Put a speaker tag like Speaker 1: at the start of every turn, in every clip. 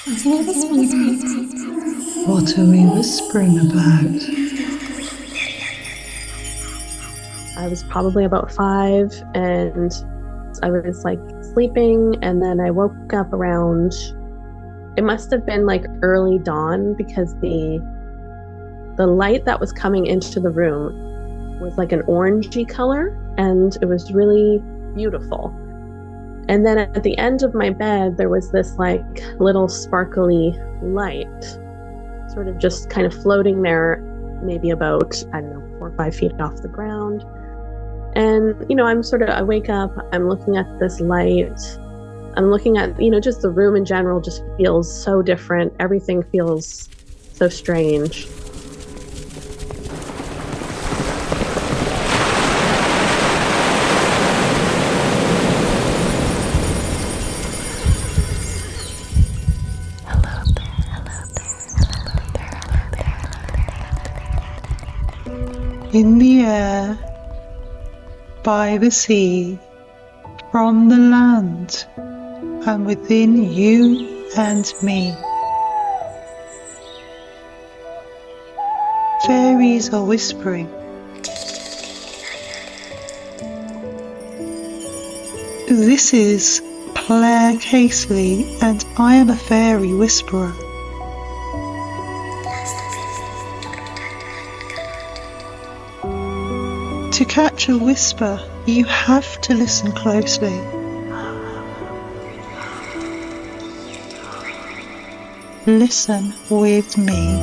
Speaker 1: What are we whispering about?
Speaker 2: I was probably about 5 and I was like sleeping, and then I woke up around, it must have been like early dawn, because the light that was coming into the room was like an orangey color, and it was really beautiful. And then at the end of my bed, there was this like little sparkly light sort of just kind of floating there, maybe about, I don't know, 4 or 5 feet off the ground. And, I wake up, I'm looking at this light, I'm looking at, just the room in general just feels so different. Everything feels so strange.
Speaker 1: In the air, by the sea, from the land, and within you and me. Fairies are whispering. This is Claire Casely, and I am a fairy whisperer. To catch a whisper, you have to listen closely. Listen with me.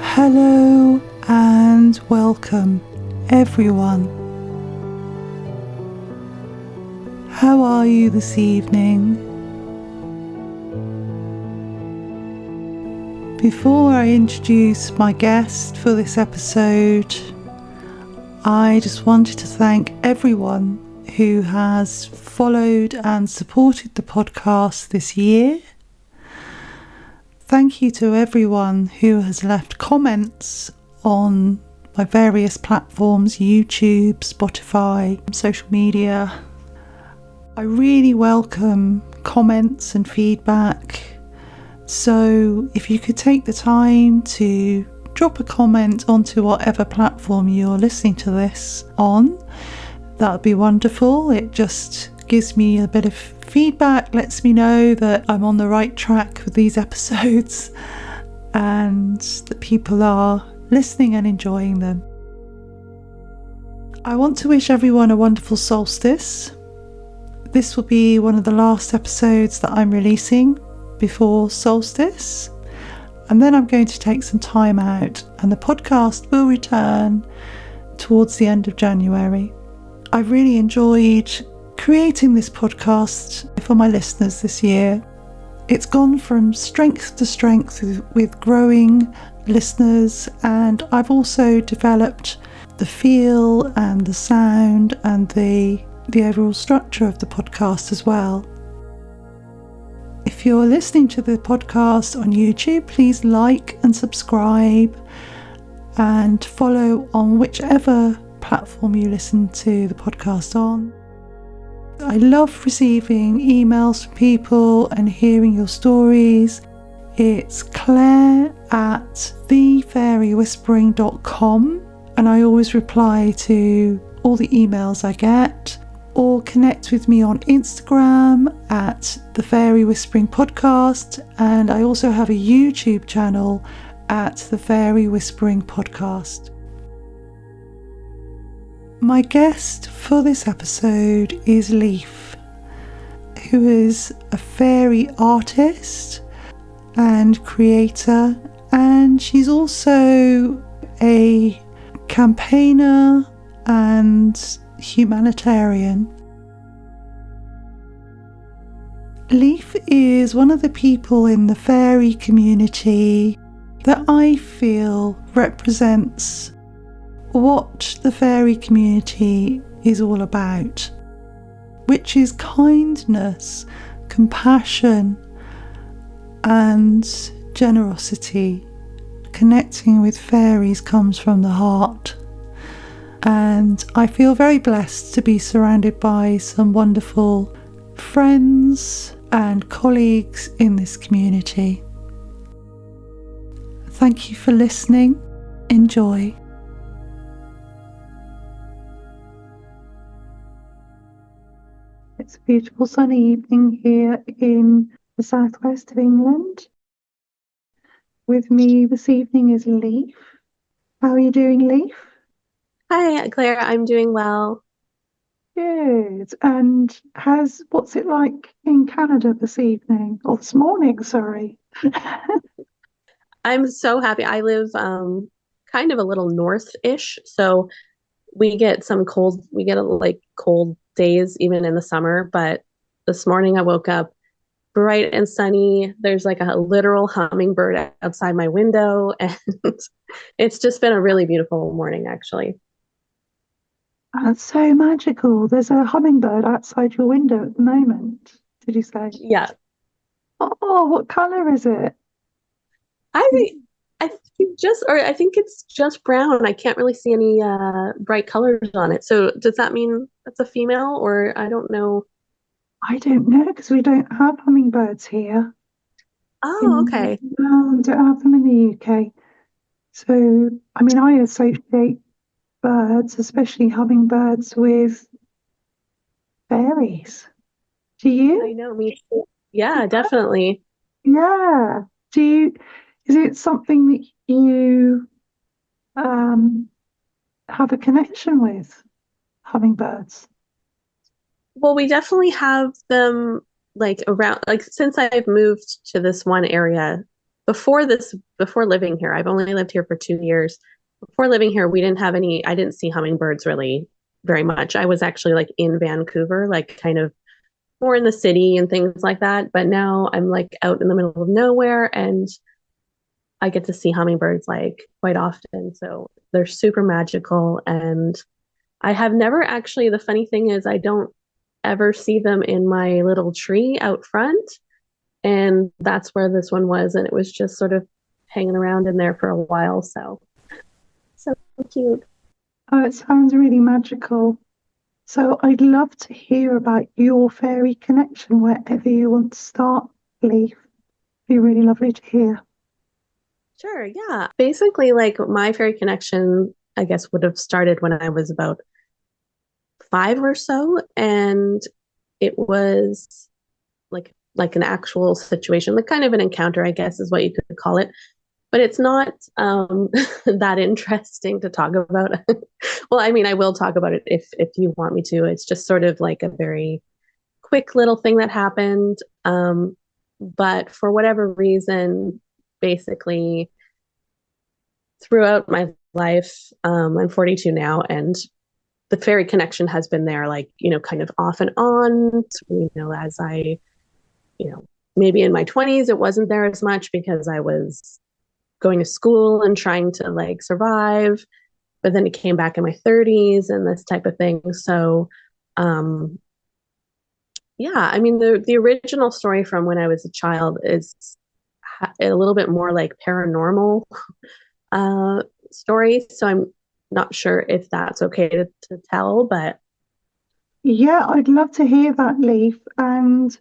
Speaker 1: Hello and welcome, everyone. How are you this evening? Before I introduce my guest for this episode, I just wanted to thank everyone who has followed and supported the podcast this year. Thank you to everyone who has left comments on my various platforms, YouTube, Spotify, social media. I really welcome comments and feedback. So if you could take the time to drop a comment onto whatever platform you're listening to this on, that would be wonderful. It just gives me a bit of feedback, lets me know that I'm on the right track with these episodes and that people are listening and enjoying them. I want to wish everyone a wonderful solstice. This will be one of the last episodes that I'm releasing before solstice, and then I'm going to take some time out, and the podcast will return towards the end of January. I've really enjoyed creating this podcast for my listeners this year. It's gone from strength to strength with growing listeners, and I've also developed the feel and the sound and the overall structure of the podcast as well. If you're listening to the podcast on YouTube, please like and subscribe and follow on whichever platform you listen to the podcast on. I love receiving emails from people and hearing your stories. It's Claire at thefairywhispering.com, and I always reply to all the emails I get. Or connect with me on Instagram at the Fairy Whispering Podcast, and I also have a YouTube channel at the Fairy Whispering Podcast. My guest for this episode is Leaf, who is a fairy artist and creator, and she's also a campaigner and humanitarian. Leaf is one of the people in the fairy community that I feel represents what the fairy community is all about, which is kindness, compassion, and generosity. Connecting with fairies comes from the heart. And I feel very blessed to be surrounded by some wonderful friends and colleagues in this community. Thank you for listening. Enjoy. It's a beautiful sunny evening here in the southwest of England. With me this evening is Leaf. How are you doing, Leaf?
Speaker 2: Hi, Claire. I'm doing well.
Speaker 1: Good. And what's it like in Canada this evening? Or this morning, sorry.
Speaker 2: I'm so happy. I live kind of a little north-ish, so we get like cold days even in the summer, but this morning I woke up bright and sunny. There's like a literal hummingbird outside my window, and it's just been a really beautiful morning, actually.
Speaker 1: That's so magical. There's a hummingbird outside your window at the moment, did you say?
Speaker 2: Yeah,
Speaker 1: Oh, what colour is it?
Speaker 2: I think I think it's just brown. I can't really see any bright colors on it. So does that mean that's a female, or I don't know?
Speaker 1: I don't know because we don't have hummingbirds here.
Speaker 2: Oh, okay.
Speaker 1: No, we don't have them in the UK. So, I mean, I associate birds, especially hummingbirds, with fairies. Do
Speaker 2: I
Speaker 1: you?
Speaker 2: know, me too. Yeah, definitely.
Speaker 1: Yeah. Do you, is it something that you um, have a connection with, hummingbirds?
Speaker 2: Well, we definitely have them like around, like since I've moved to this one area. Before living here, I've only lived here for 2 years. Before living here, I didn't see hummingbirds really very much. I was actually like in Vancouver, like kind of more in the city and things like that. But now I'm like out in the middle of nowhere and I get to see hummingbirds like quite often. So they're super magical. And I have never actually, the funny thing is, I don't ever see them in my little tree out front. And that's where this one was. And it was just sort of hanging around in there for a while. So cute.
Speaker 1: Oh, it sounds really magical. So I'd love to hear about your fairy connection wherever you want to start, Leaf. Be really lovely to hear.
Speaker 2: Sure. Yeah. Basically, like my fairy connection, I guess, would have started when I was about 5 or so. And it was like an actual situation, like kind of an encounter, I guess is what you could call it. But it's not that interesting to talk about. Well, I mean, I will talk about it if you want me to. It's just sort of like a very quick little thing that happened. But for whatever reason, basically throughout my life, I'm 42 now, and the fairy connection has been there, like, kind of off and on, as maybe in my 20s, it wasn't there as much because I was going to school and trying to like survive. But then it came back in my 30s and this type of thing. So, yeah, I mean, the original story from when I was a child is a little bit more like paranormal story. So I'm not sure if that's okay to tell, but
Speaker 1: Yeah, I'd love to hear that, Leaf. And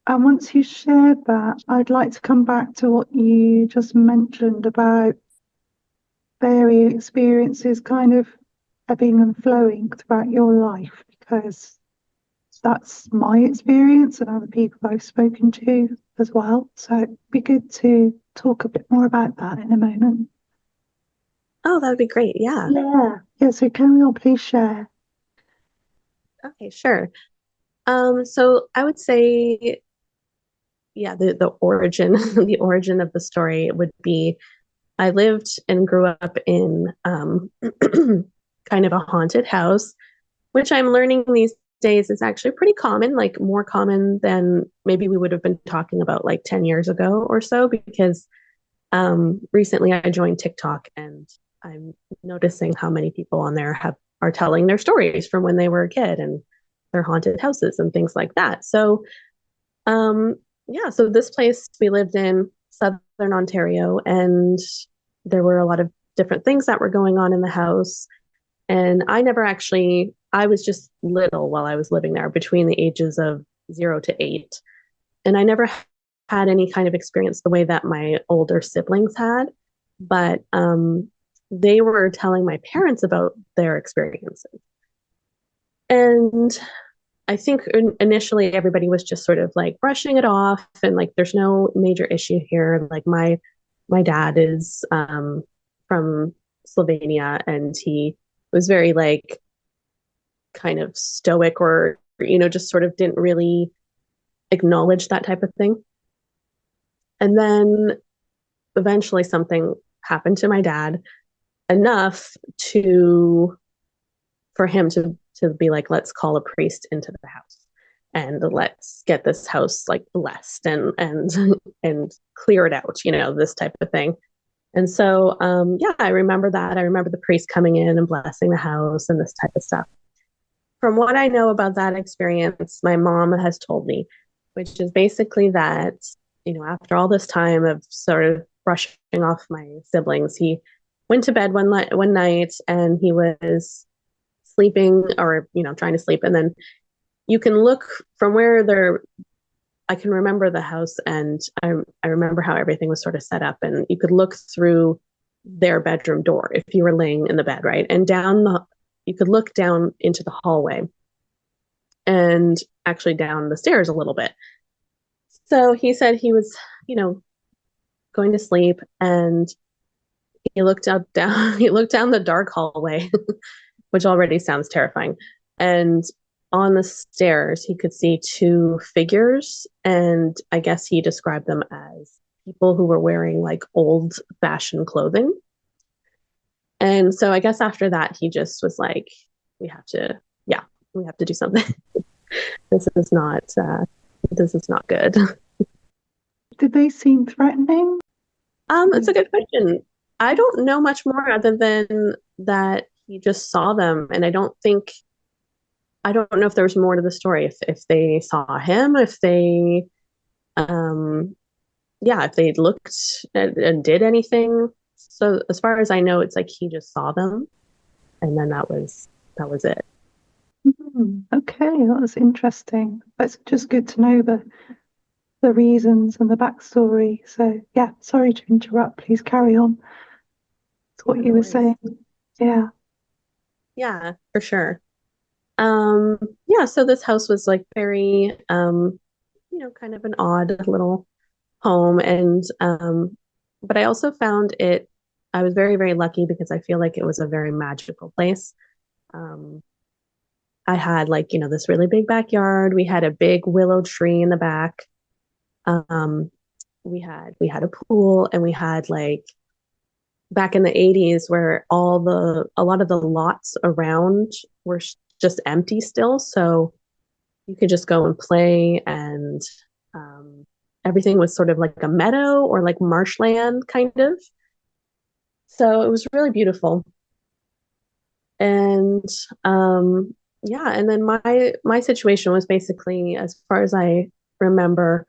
Speaker 1: once you shared that, I'd like to come back to what you just mentioned about fairy experiences kind of ebbing and flowing throughout your life, because that's my experience and other people I've spoken to as well. So it'd be good to talk a bit more about that in a moment.
Speaker 2: oh, that would be great. Yeah.
Speaker 1: Yeah. Yeah, so can we all please share?
Speaker 2: Okay, sure. So I would say, yeah, the origin, the origin of the story would be I lived and grew up in kind of a haunted house, which I'm learning these days is actually pretty common, like more common than maybe we would have been talking about like 10 years ago or so, because recently I joined TikTok and I'm noticing how many people on there have are telling their stories from when they were a kid and their haunted houses and things like that. So, um, yeah, so this place we lived in, Southern Ontario, and there were a lot of different things that were going on in the house. And I was just little while I was living there between the ages of 0 to 8. And I never had any kind of experience the way that my older siblings had. But they were telling my parents about their experiences. And I think initially everybody was just sort of like brushing it off and like, there's no major issue here. Like my dad is from Slovenia, and he was very like kind of stoic, or just sort of didn't really acknowledge that type of thing. And then eventually something happened to my dad, enough to for him to be like, let's call a priest into the house and let's get this house like blessed and and clear it out, this type of thing. And so yeah, I remember that. I remember the priest coming in and blessing the house and this type of stuff. From what I know about that experience, my mom has told me, which is basically that, after all this time of sort of brushing off my siblings, he went to bed one night and he was sleeping, or, trying to sleep. And then you can look from I can remember the house, and I remember how everything was sort of set up, and you could look through their bedroom door if you were laying in the bed, right? And you could look down into the hallway and actually down the stairs a little bit. So he said he was, going to sleep, and he looked he looked down the dark hallway, which already sounds terrifying. And on the stairs, he could see two figures, and I guess he described them as people who were wearing like old-fashioned clothing. And so I guess after that, he just was like, we have to do something. This is not good.
Speaker 1: Did they seem threatening?
Speaker 2: It's a good question. I don't know much more other than that he just saw them, and I don't know if there was more to the story. If they saw him, if they if they looked and did anything. So as far as I know, it's like he just saw them, and then that was it.
Speaker 1: Okay, that was interesting. That's just good to know the reasons and the backstory. So yeah, sorry to interrupt. Please carry on. It's what you were saying. Yeah.
Speaker 2: Yeah, for sure. Yeah, so this house was like very kind of an odd little home. And but I also found I was very, very lucky because I feel like it was a very magical place. I had like, this really big backyard. We had a big willow tree in the back. We had a pool, and we had like, back in the 80s, where a lot of the lots around were just empty still, so you could just go and play, and everything was sort of like a meadow or like marshland kind of. So it was really beautiful. And yeah, and then my situation was basically, as far as I remember,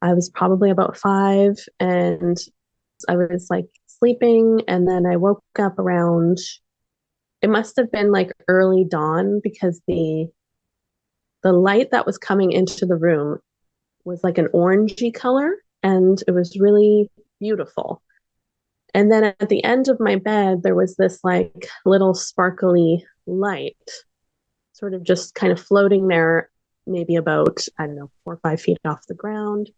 Speaker 2: I was probably about 5, and I was like sleeping, and then I woke up around, it must have been like early dawn, because the light that was coming into the room was like an orangey color, and it was really beautiful. And then at the end of my bed, there was this like little sparkly light, sort of just kind of floating there, maybe about, I don't know, 4 or 5 feet off the ground.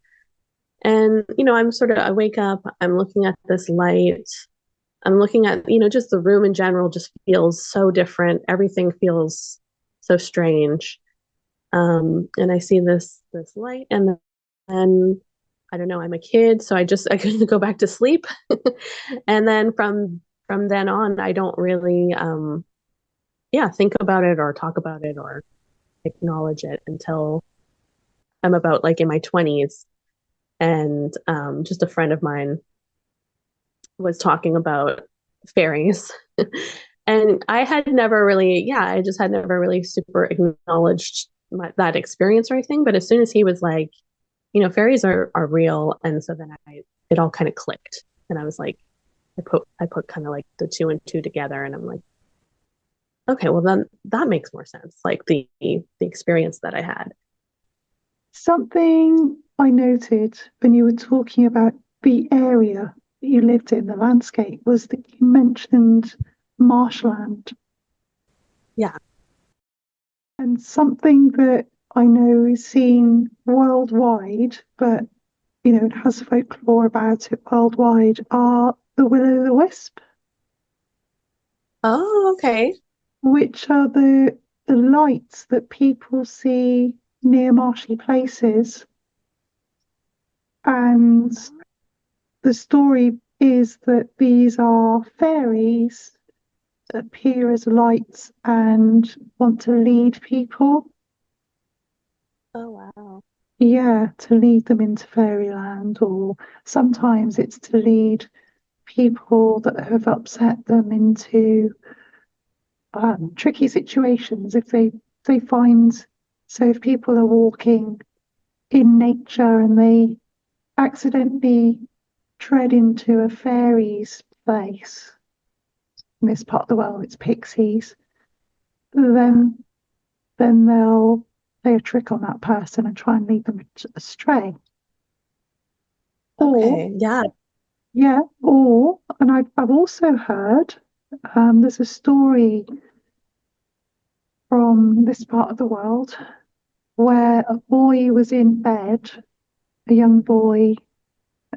Speaker 2: And, I wake up, I'm looking at this light. I'm looking at, just the room in general just feels so different. Everything feels so strange. And I see this light, and then I don't know, I'm a kid, so I couldn't go back to sleep. And then from then on, I don't really think about it or talk about it or acknowledge it until I'm about like in my 20s. And just a friend of mine was talking about fairies. And I had never really, yeah, I just had never really super acknowledged that experience or anything. But as soon as he was like, fairies are real, and so then it all kind of clicked, and I was like, I put kind of like the two and two together, and I'm like, okay, well then that makes more sense. Like the experience that I had.
Speaker 1: Something I noted when you were talking about the area that you lived in, the landscape, was that you mentioned marshland.
Speaker 2: Yeah.
Speaker 1: And something that I know is seen worldwide, but it has folklore about it worldwide, are the will-o'-the-wisp,
Speaker 2: Oh, okay.
Speaker 1: which are the lights that people see near marshy places. And the story is that these are fairies that appear as lights and want to lead people.
Speaker 2: Oh, wow.
Speaker 1: Yeah, to lead them into fairyland, or sometimes it's to lead people that have upset them into tricky situations. If they find, so if people are walking in nature and they accidentally tread into a fairy's place, in this part of the world, it's pixies,
Speaker 2: Yeah.
Speaker 1: then they'll play a trick on that person and try and lead them astray. Or
Speaker 2: Okay. Yeah.
Speaker 1: yeah, and I've also heard there's a story from this part of the world where a boy was in bed, a young boy,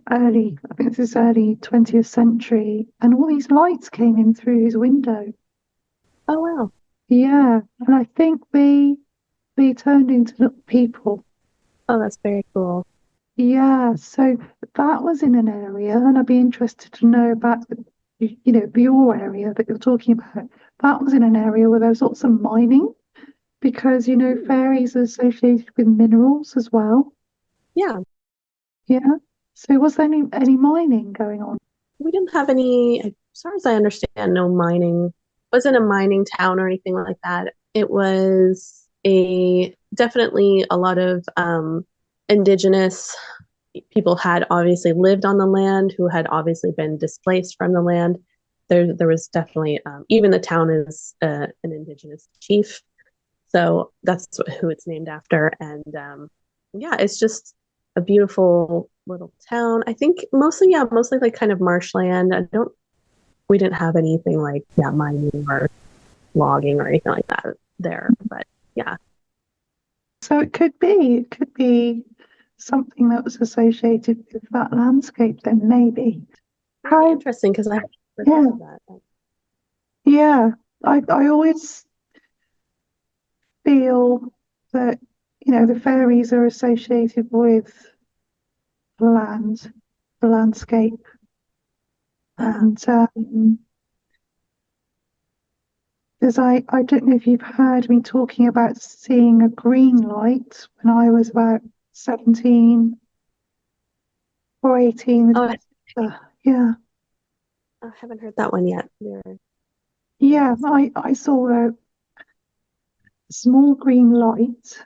Speaker 1: I think this is early 20th century, and all these lights came in through his window.
Speaker 2: Oh, wow.
Speaker 1: Yeah, and I think they turned into little people.
Speaker 2: Oh, that's very cool.
Speaker 1: Yeah, so that was in an area, and I'd be interested to know about your area that you're talking about. That was in an area where there was lots of mining because
Speaker 2: Hmm.
Speaker 1: fairies are associated with minerals as well.
Speaker 2: Yeah.
Speaker 1: Yeah. So was there any mining going on?
Speaker 2: We didn't have any, as far as I understand, no mining. Wasn't a mining town or anything like that. It was a definitely a lot of indigenous people had obviously lived on the land who had obviously been displaced from the land. There was definitely even the town is an indigenous chief, so that's who it's named after. And yeah, it's just a beautiful little town. I think mostly, yeah, mostly like kind of marshland. We didn't have anything like, yeah, mining or logging or anything like that there. But yeah,
Speaker 1: So it could be something that was associated with that landscape then maybe.
Speaker 2: very
Speaker 1: How
Speaker 2: interesting because I never
Speaker 1: yeah,
Speaker 2: thought of that.
Speaker 1: yeah. I always feel that the fairies are associated with land, the landscape.
Speaker 2: Yeah.
Speaker 1: And because I don't know if you've heard me talking about seeing a green light when I was about 17 or 18 with
Speaker 2: Oh,
Speaker 1: my sister. Yeah.
Speaker 2: I haven't heard that one yet. Very
Speaker 1: Yeah,
Speaker 2: interesting.
Speaker 1: I saw a small green light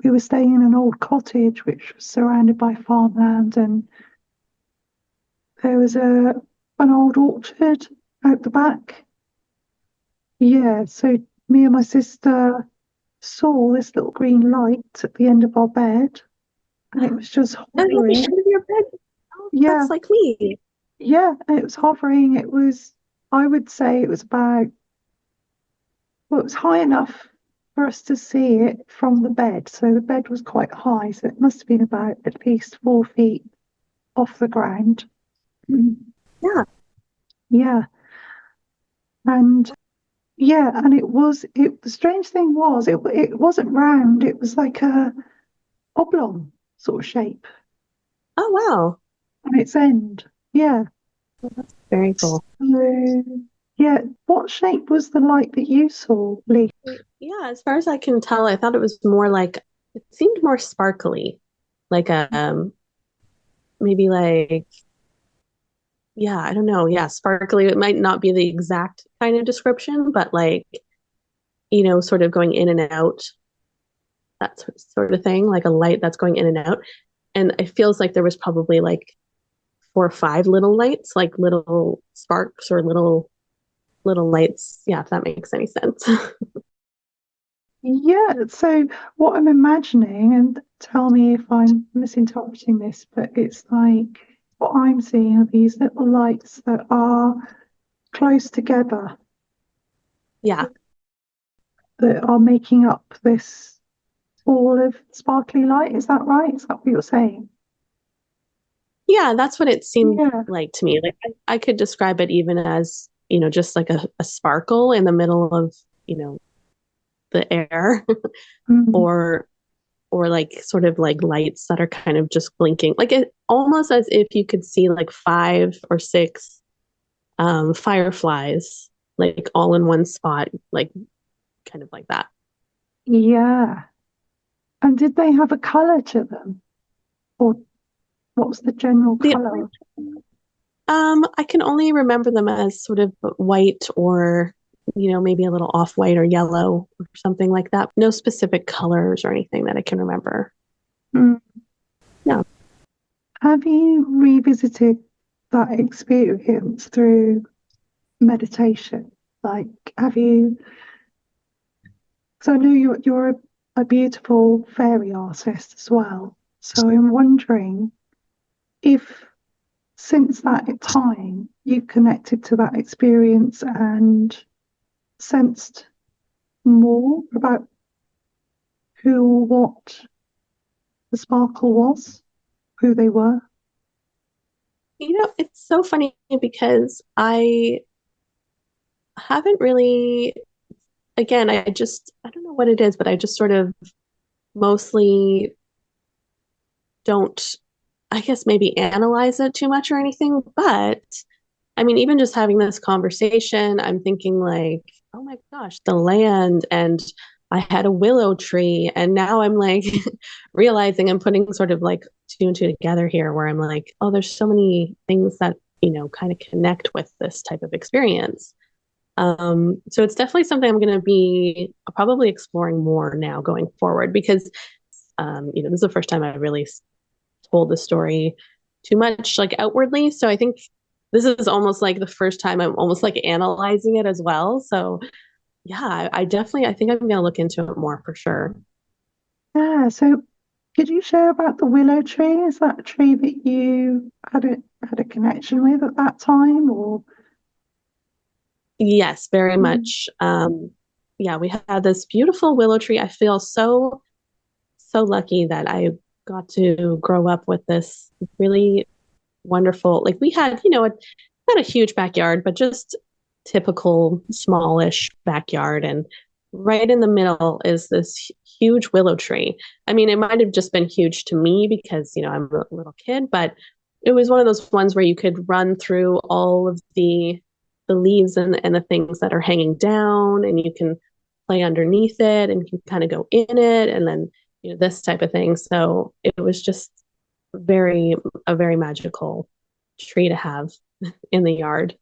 Speaker 1: we were staying in an old cottage which was surrounded by farmland, and there was an old orchard out the back. Yeah, so me and my sister saw this little green light at the end of our bed, and it was just
Speaker 2: And at the
Speaker 1: hovering.
Speaker 2: end of your bed. Oh,
Speaker 1: Yeah,
Speaker 2: that's like me.
Speaker 1: yeah, and it was hovering. I would say it was about, well, it was high enough for us to see it from the bed. So the bed was quite high, so it must have been about at least 4 feet off the ground. Mm.
Speaker 2: Yeah.
Speaker 1: Yeah, and yeah, and the strange thing was it wasn't round. It was like a oblong sort of shape
Speaker 2: Oh, wow.
Speaker 1: on its end. Yeah.
Speaker 2: Well, that's very cool.
Speaker 1: So, yeah, what shape was the light that you saw, Lee?
Speaker 2: Yeah, as far as I can tell, I thought it was more like it seemed more sparkly, like maybe like yeah, I don't know. Yeah, sparkly. It might not be the exact kind of description, but like, sort of going in and out, that sort of thing, like a light that's going in and out. And it feels like there was probably like 4 or 5 little lights, like little sparks or little lights. Yeah, if that makes any sense.
Speaker 1: Yeah, so what I'm imagining, and tell me if I'm misinterpreting this, but it's like what I'm seeing are these little lights that are close together
Speaker 2: Yeah.
Speaker 1: that are making up this ball of sparkly light. Is that right? Is that what you're saying?
Speaker 2: Yeah, that's what it seemed
Speaker 1: Yeah.
Speaker 2: like to me. Like I could describe it even as, just like a sparkle in the middle of, the air
Speaker 1: Mm.
Speaker 2: or like sort of like lights that are kind of just blinking. Like it almost as if you could see like 5 or 6 fireflies like all in one spot, like kind of like that.
Speaker 1: Yeah. And did they have a color to them? Or what was the general
Speaker 2: The
Speaker 1: color?
Speaker 2: I can only remember them as sort of white or, maybe a little off-white or yellow or something like that. No specific colors or anything that I can remember.
Speaker 1: Mm.
Speaker 2: Yeah.
Speaker 1: Have you revisited that experience through meditation? Like, have you? So I know you're a beautiful fairy artist as well. So I'm wondering if since that time you connected to that experience and sensed more about who or what the sparkle was, who they were.
Speaker 2: It's so funny because I haven't really, again, I don't know what it is, but I just sort of mostly don't, I guess, maybe analyze it too much or anything. But I mean, even just having this conversation, I'm thinking like, oh my gosh, the land, and I had a willow tree, and now I'm like realizing I'm putting sort of like two and two together here, where I'm like, oh, there's so many things that kind of connect with this type of experience. So it's definitely something I'm going to be probably exploring more now going forward because, this is the first time I really told the story too much like outwardly. So I think this is almost like the first time I'm almost like analyzing it as well. So yeah, I definitely I think I'm gonna look into it more for sure.
Speaker 1: Yeah, so could you share about the willow tree? Is that a tree that you had a connection with at that time or
Speaker 2: Yes, very
Speaker 1: mm,
Speaker 2: much. Yeah, we had this beautiful willow tree. I feel so lucky that I got to grow up with this really wonderful. Like we had, not a huge backyard, but just typical smallish backyard. And right in the middle is this huge willow tree. I mean, it might have just been huge to me because, I'm a little kid, but it was one of those ones where you could run through all of the leaves and the things that are hanging down and you can play underneath it and you can kind of go in it and then, this type of thing. So it was just very a very magical tree to have in the yard.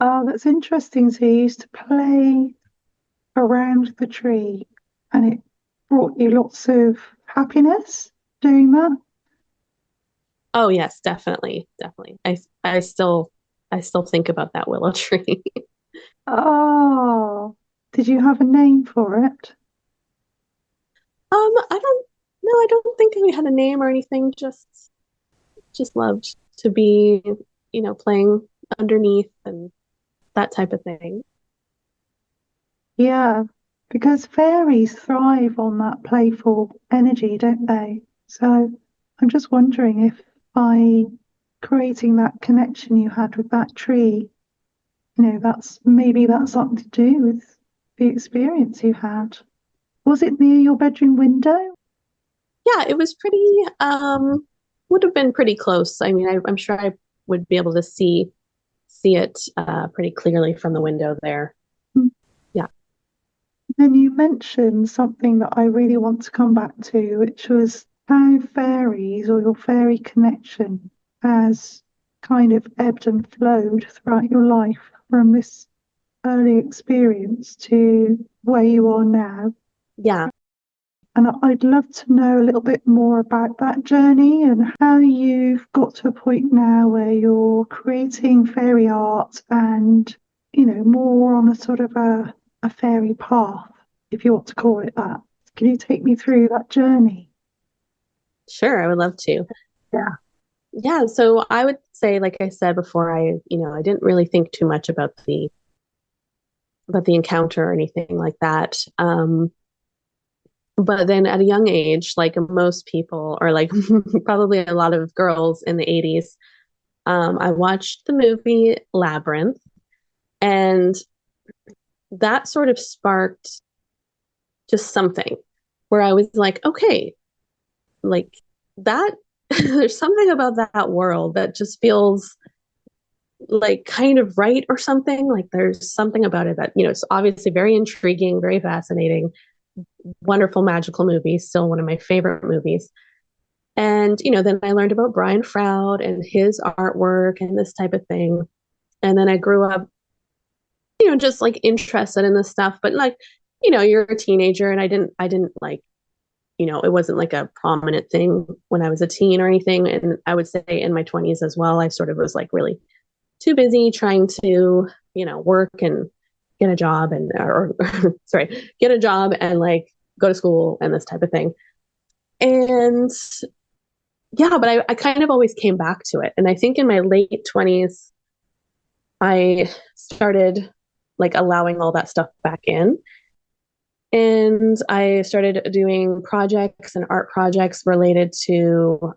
Speaker 1: oh, that's interesting. So you used to play around the tree and it brought you lots of happiness doing that.
Speaker 2: Oh yes, definitely, definitely. I still think about that willow tree.
Speaker 1: Oh, did you have a name for it?
Speaker 2: I don't no, I don't think we had a name or anything. Just loved to be, playing underneath and that type of thing.
Speaker 1: Yeah, because fairies thrive on that playful energy, don't they? So I'm just wondering if by creating that connection you had with that tree, that's maybe that's something to do with the experience you had. Was it near your bedroom window?
Speaker 2: Yeah, it was pretty would have been pretty close. I mean, I'm sure I would be able to see it pretty clearly from the window there.
Speaker 1: Mm.
Speaker 2: Yeah.
Speaker 1: Then you mentioned something that I really want to come back to, which was how fairies or your fairy connection has kind of ebbed and flowed throughout your life from this early experience to where you are now.
Speaker 2: Yeah.
Speaker 1: And I'd love to know a little bit more about that journey and how you've got to a point now where you're creating fairy art and, more on a sort of a fairy path, if you want to call it that. Can you take me through that journey?
Speaker 2: Sure, I would love to.
Speaker 1: Yeah.
Speaker 2: Yeah, so I would say, like I said before, I didn't really think too much about the encounter or anything like that. But then at a young age, like most people, or like probably a lot of girls in the 80s, I watched the movie Labyrinth, and that sort of sparked just something where I was like, okay, like that, there's something about that world that just feels like kind of right or something. Like there's something about it that, it's obviously very intriguing, very fascinating, wonderful, magical movie, still one of my favorite movies. And, then I learned about Brian Froud and his artwork and this type of thing. And then I grew up, just like interested in this stuff, but like, you're a teenager and I didn't like, it wasn't like a prominent thing when I was a teen or anything. And I would say in my 20s as well, I sort of was like really too busy trying to, work and get a job or sorry, get a job and like go to school and this type of thing. And yeah, but I kind of always came back to it. And I think in my late 20s, I started like allowing all that stuff back in. And I started doing projects and art projects related to,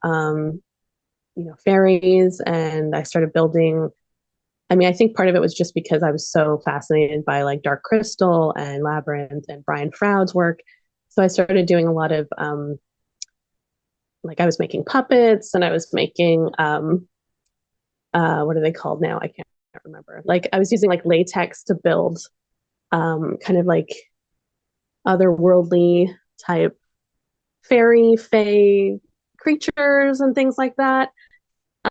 Speaker 2: fairies. And I started building. I mean, I think part of it was just because I was so fascinated by like Dark Crystal and Labyrinth and Brian Froud's work. So I started doing a lot of, like I was making puppets and I was making, what are they called now? I can't remember. Like I was using like latex to build kind of like otherworldly type fairy, fae creatures and things like that.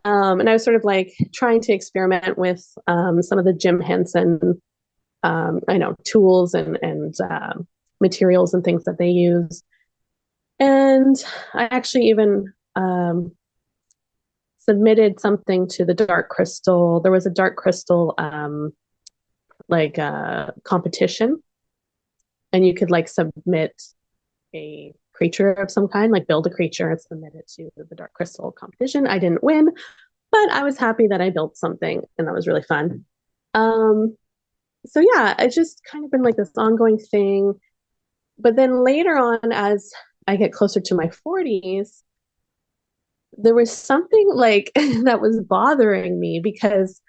Speaker 2: And I was sort of like trying to experiment with some of the Jim Henson, tools and materials and things that they use. And I actually even submitted something to the Dark Crystal. There was a Dark Crystal competition, and you could like submit a creature of some kind, like build a creature and submit it to the Dark Crystal competition. I didn't win, but I was happy that I built something, and that was really fun. So yeah, it's just kind of been like this ongoing thing. But then later on, as I get closer to my 40s, there was something like that was bothering me because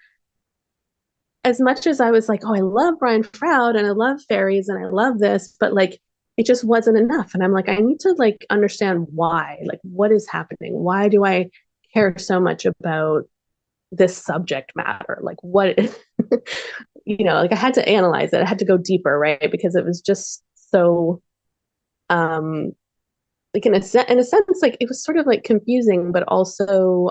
Speaker 2: as much as I was like, oh, I love Brian Froud and I love fairies and I love this, but like it just wasn't enough. And I'm like, I need to like understand why, like what is happening? Why do I care so much about this subject matter? Like what, like I had to analyze it. I had to go deeper, right? Because it was just so, like in a sense, like it was sort of like confusing, but also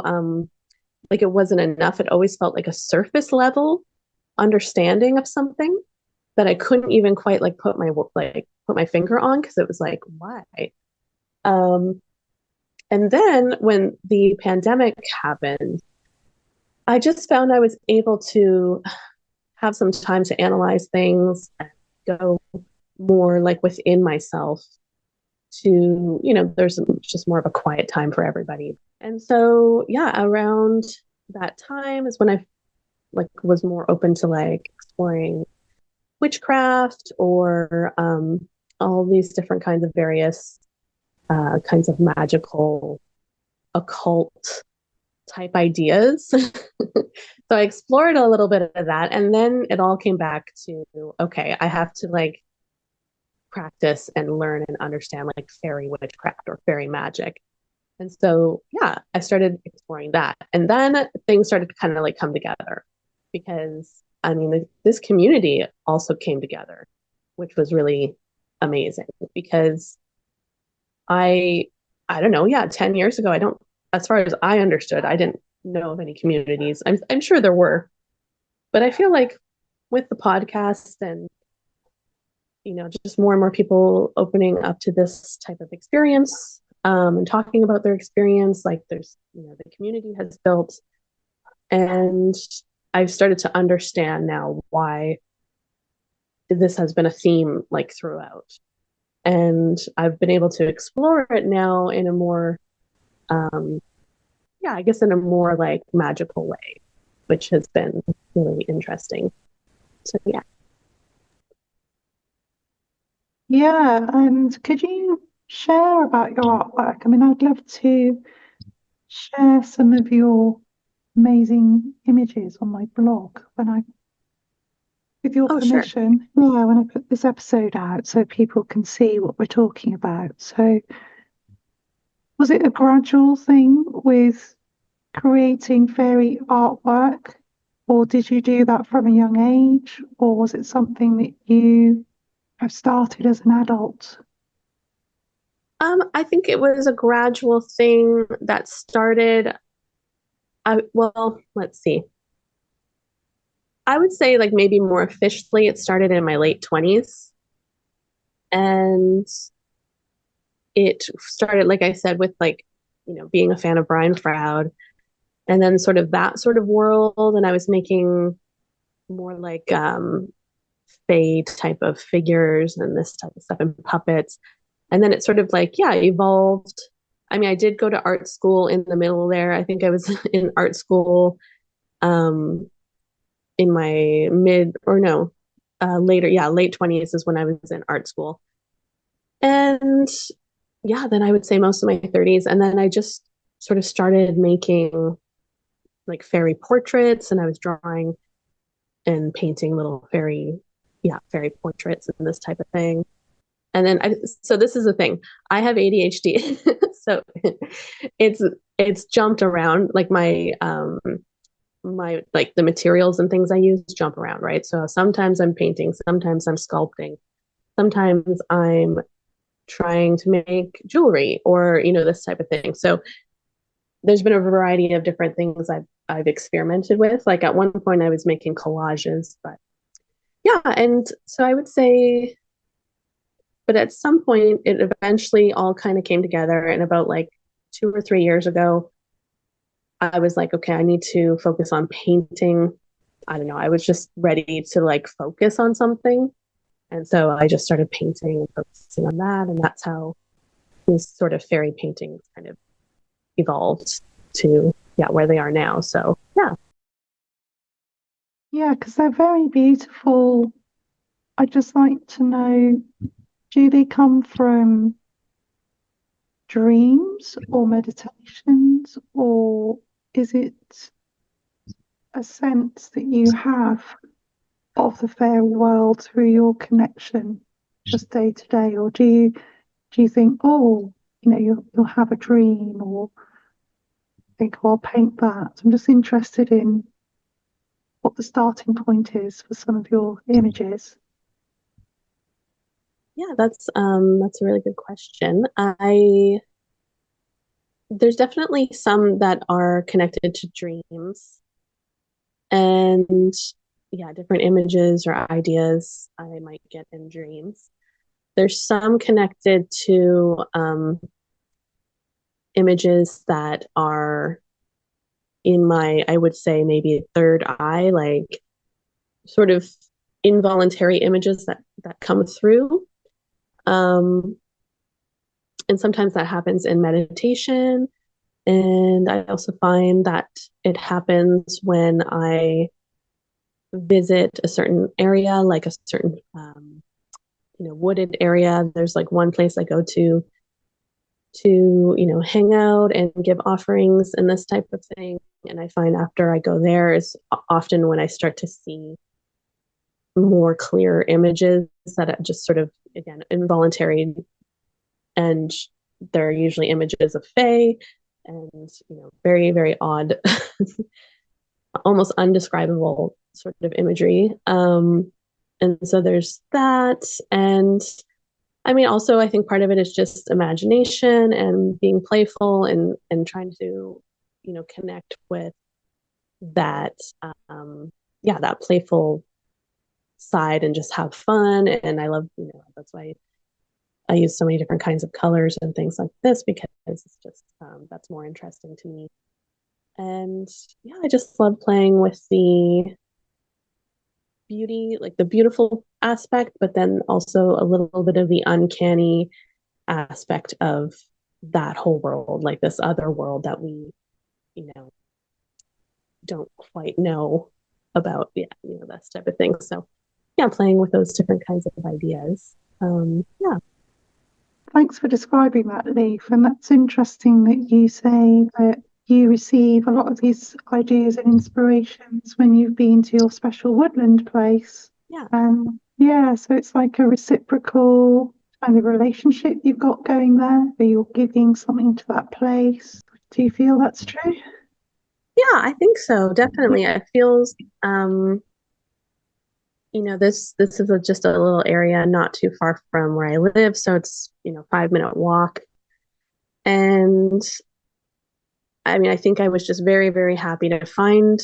Speaker 2: like it wasn't enough. It always felt like a surface level understanding of something that I couldn't even quite like put my finger on because it was like, why? And then when the pandemic happened, I just found I was able to have some time to analyze things and go more like within myself to, there's just more of a quiet time for everybody. And so, yeah, around that time is when I like was more open to like exploring witchcraft or all these different kinds of various kinds of magical occult type ideas. So I explored a little bit of that, and then it all came back to, okay, I have to like practice and learn and understand like fairy witchcraft or fairy magic. And so, yeah, I started exploring that. And then things started to kind of like come together because I mean, this community also came together, which was really amazing because I don't know, yeah, 10 years ago, as far as I understood, I didn't know of any communities. I'm sure there were, but I feel like with the podcast and just more and more people opening up to this type of experience, and talking about their experience, like there's the community has built, and I've started to understand now why this has been a theme like throughout, and I've been able to explore it now in a more yeah, I guess in a more like magical way, which has been really interesting. So yeah.
Speaker 1: Yeah, and could you share about your artwork? I mean, I'd love to share some of your amazing images on my blog with your
Speaker 2: Oh, sure.
Speaker 1: permission. Yeah, when I put this episode out so people can see what we're talking about. So, was it a gradual thing with creating fairy artwork, or did you do that from a young age, or was it something that you have started as an adult?
Speaker 2: I think it was a gradual thing that started. Well, let's see. I would say like maybe more officially, it started in my late 20s, and it started, like I said, with like being a fan of Brian Froud, and then sort of that sort of world, and I was making more like fey type of figures and this type of stuff and puppets. And then it sort of like, yeah, evolved. I mean, I did go to art school in the middle there. I think I was in art school um, in my mid or no, later, yeah, late 20s is when I was in art school. And yeah, then I would say most of my 30s. And then I just sort of started making like fairy portraits, and I was drawing and painting little fairy, yeah, fairy portraits and this type of thing. And then so this is the thing. I have ADHD. So it's it's jumped around, like my like the materials and things I use jump around, right? So sometimes I'm painting, sometimes I'm sculpting, sometimes I'm trying to make jewelry or this type of thing. So there's been a variety of different things I've experimented with. Like at one point I was making collages, but yeah, and so I would say, but at some point it eventually all kind of came together, and about like 2 or 3 years ago I was like, okay, I need to focus on painting. I don't know, I was just ready to like focus on something, and so I just started painting and focusing on that, and that's how these sort of fairy paintings kind of evolved to yeah where they are now. So yeah.
Speaker 1: Yeah, because they're very beautiful. I'd just like to know, do they come from dreams or meditations, or is it a sense that you have of the fairy world through your connection just day to day? Or do you think, oh, you'll have a dream, or think, oh, I'll paint that? I'm just interested in what the starting point is for some of your images.
Speaker 2: Yeah, that's a really good question. I There's definitely some that are connected to dreams, and yeah, different images or ideas I might get in dreams. There's some connected to images that are in my, I would say maybe third eye, like sort of involuntary images that come through. Um, and sometimes that happens in meditation. And I also find that it happens when I visit a certain area, like a certain, wooded area. There's like one place I go to, hang out and give offerings and this type of thing. And I find after I go there is often when I start to see more clear images that are just sort of, again, involuntary. And they're usually images of fae and, very, very odd, almost undescribable sort of imagery. And so there's that. And I mean, also, I think part of it is just imagination and being playful and trying to connect with that, yeah, that playful side and just have fun. And I love, that's why I use so many different kinds of colors and things like this, because it's just, that's more interesting to me. And yeah, I just love playing with the beauty, like the beautiful aspect, but then also a little bit of the uncanny aspect of that whole world, like this other world that we, you know, don't quite know about. Yeah, that type of thing. So yeah, playing with those different kinds of ideas. Yeah.
Speaker 1: Thanks for describing that, Leaf. And that's interesting that you say that you receive a lot of these ideas and inspirations when you've been to your special woodland place.
Speaker 2: Yeah.
Speaker 1: Yeah, so it's like a reciprocal kind of relationship you've got going there, where you're giving something to that place. Do you feel that's true?
Speaker 2: Yeah, I think so. Definitely. It feels this is just a little area not too far from where I live, so it's 5-minute walk. And I mean, I think I was just very, very happy to find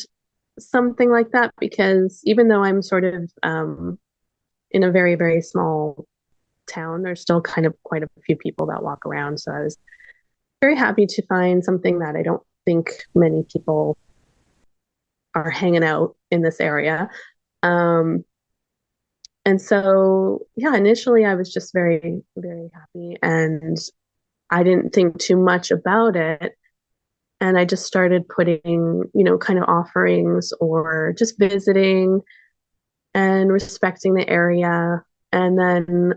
Speaker 2: something like that, because even though I'm sort of in a very, very small town, there's still kind of quite a few people that walk around. So I was very happy to find something that I don't think many people are hanging out in this area. Um, and so, yeah, initially I was just very, very happy, and I didn't think too much about it. And I just started putting, kind of offerings or just visiting and respecting the area. And then,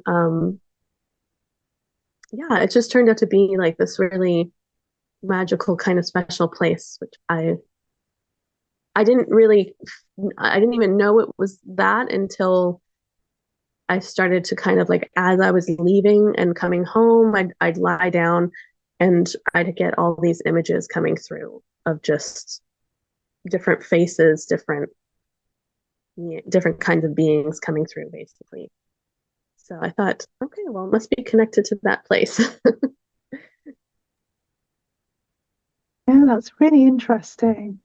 Speaker 2: yeah, it just turned out to be like this really magical kind of special place, which I didn't really, I didn't even know it was that until I started to kind of like, as I was leaving and coming home, I'd lie down and I'd get all these images coming through of just different faces, different kinds of beings coming through, basically. So I thought, okay, well, it must be connected to that place.
Speaker 1: Yeah, that's really interesting.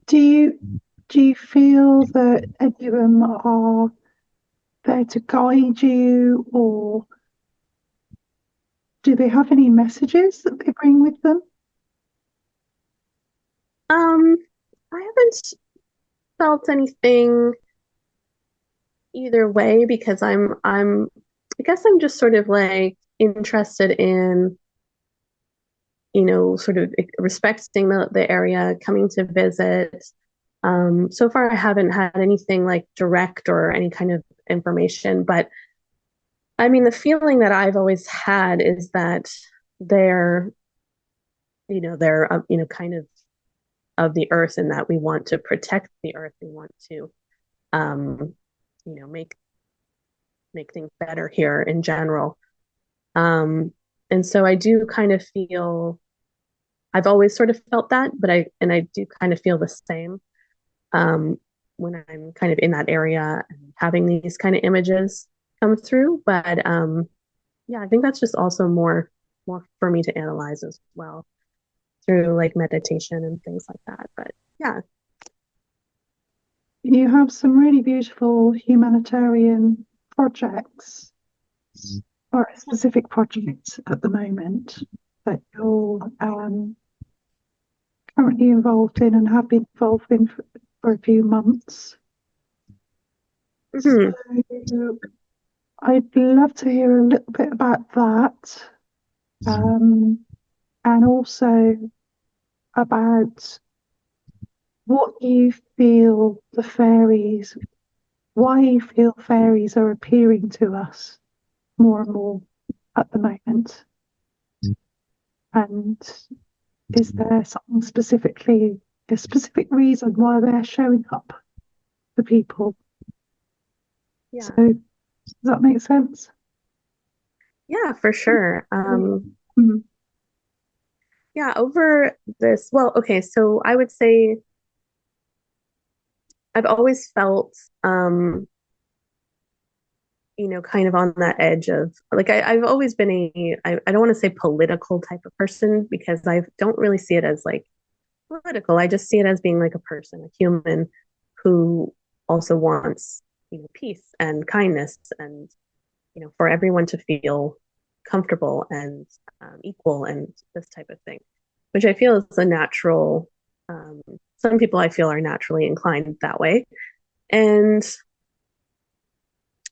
Speaker 1: Do you do you feel that any of them are there to guide you, or do they have any messages that they bring with them?
Speaker 2: um, I haven't felt anything either way, because I guess I'm just sort of like interested in, sort of respecting the area, coming to visit. So far I haven't had anything like direct or any kind of information, but I mean, the feeling that I've always had is that they're, kind of the earth, and that we want to protect the earth. We want to, um, make things better here in general. Um, and so I do kind of feel, I've always sort of felt that, but I do kind of feel the same, um, when I'm kind of in that area and having these kind of images come through. But yeah, I think that's just also more for me to analyze as well through like meditation and things like that. But yeah.
Speaker 1: You have some really beautiful humanitarian projects, or a specific project at the moment that you're currently involved in and have been involved in for a few months.
Speaker 2: Mhm.
Speaker 1: So I'd love to hear a little bit about that, um, and also about what you feel the fairies, why you feel fairies are appearing to us more and more at the moment. And is there something specifically, a specific reason why they're showing up for people?
Speaker 2: Yeah.
Speaker 1: So, does that make sense?
Speaker 2: Yeah, for sure.
Speaker 1: Mm.
Speaker 2: Yeah, over this, well, okay, so I would say I've always felt, kind of on that edge of like, I've always been I don't want to say political type of person, because I don't really see it as like political. I just see it as being like a person, a human who also wants, peace and kindness and, for everyone to feel comfortable and equal and this type of thing, which I feel is a natural. Some people I feel are naturally inclined that way. And,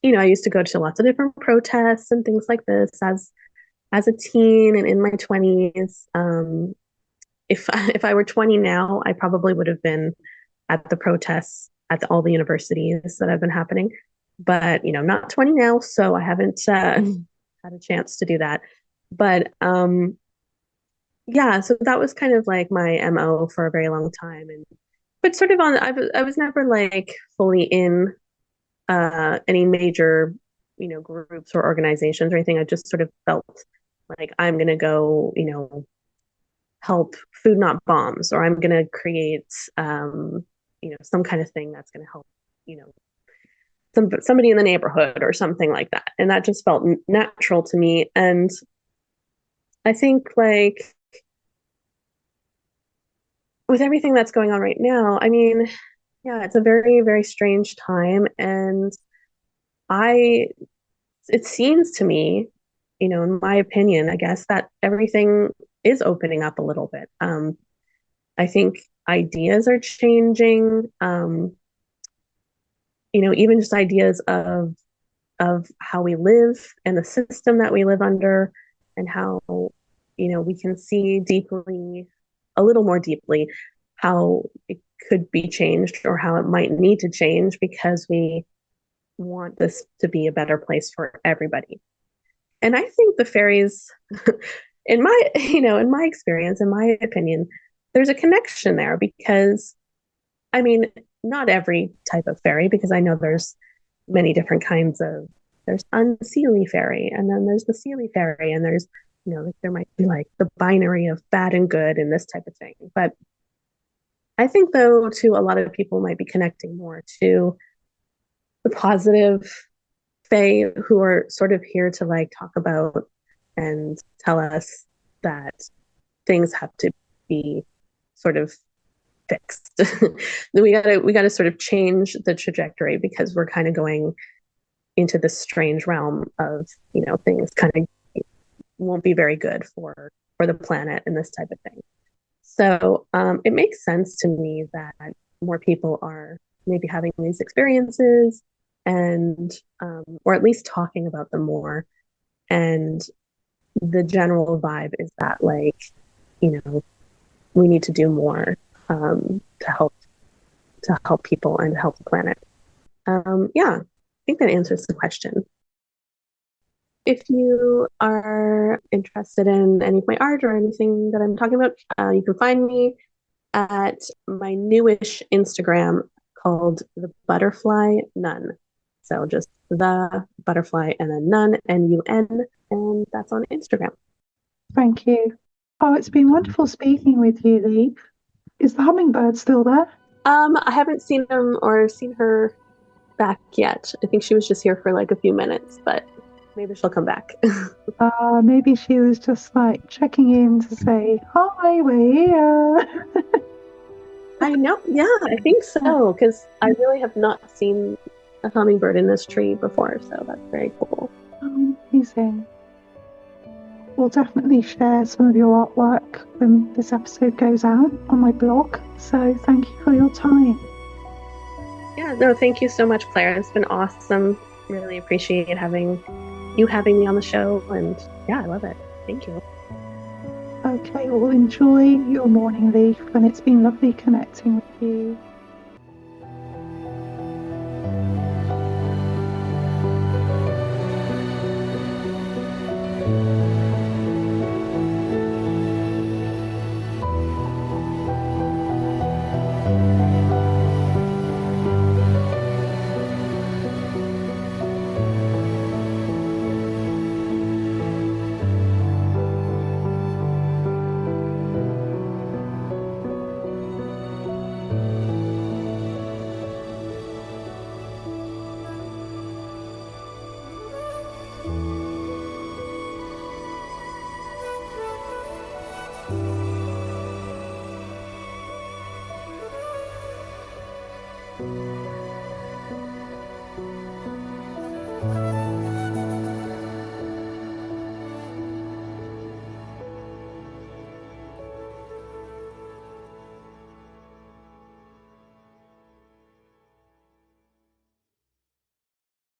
Speaker 2: I used to go to lots of different protests and things like this as a teen and in my 20s. If I were 20 now, I probably would have been at the protests at all the universities that have been happening. But I'm not 20 now, so I haven't had a chance to do that. But yeah, so that was kind of like my MO for a very long time, and but sort of I was never like fully in any major groups or organizations or anything. I just sort of felt like I'm gonna go help Food Not Bombs, or I'm gonna create some kind of thing that's gonna help somebody in the neighborhood or something like that. And that just felt natural to me. And I think like with everything that's going on right now, I mean, yeah, it's a very, very strange time. And it seems to me, in my opinion, I guess, that everything is opening up a little bit. I think ideas are changing. Even just ideas of how we live and the system that we live under, and how we can see deeply, a little more deeply, how it could be changed or how it might need to change because we want this to be a better place for everybody. And I think the fairies, in my experience, in my opinion, there's a connection there because, I mean, not every type of fairy, because I know there's many different kinds of, there's unseelie fairy, and then there's the seelie fairy, and there's, like there might be like the binary of bad and good and this type of thing. But I think though, too, a lot of people might be connecting more to the positive fae who are sort of here to like talk about and tell us that things have to be sort of fixed. we gotta sort of change the trajectory because we're kind of going into this strange realm of things kind of won't be very good for the planet and this type of thing. So it makes sense to me that more people are maybe having these experiences and or at least talking about them more. And the general vibe is that like we need to do more to help people and help the planet. Yeah, I think that answers the question. If you are interested in any of my art or anything that I'm talking about, you can find me at my newish Instagram called the Butterfly Nun. So just the butterfly and then nun, N-U-N, and that's on Instagram.
Speaker 1: Thank you. Oh, it's been wonderful speaking with you, Lee. Is the hummingbird still there?
Speaker 2: I haven't seen him or seen her back yet. I think she was just here for like a few minutes, but maybe she'll come back.
Speaker 1: Maybe she was just like checking in to say, hi, we're here.
Speaker 2: I know. Yeah, I think so. Because I really have not seen a hummingbird in this tree before. So that's very cool.
Speaker 1: Amazing. We'll definitely share some of your artwork when this episode goes out on my blog. So thank you for your time.
Speaker 2: Yeah, no, thank you so much, Claire. It's been awesome. Really appreciate having me on the show. And yeah, I love it. Thank you.
Speaker 1: Okay, well, enjoy your morning, Leaf, and it's been lovely connecting with you.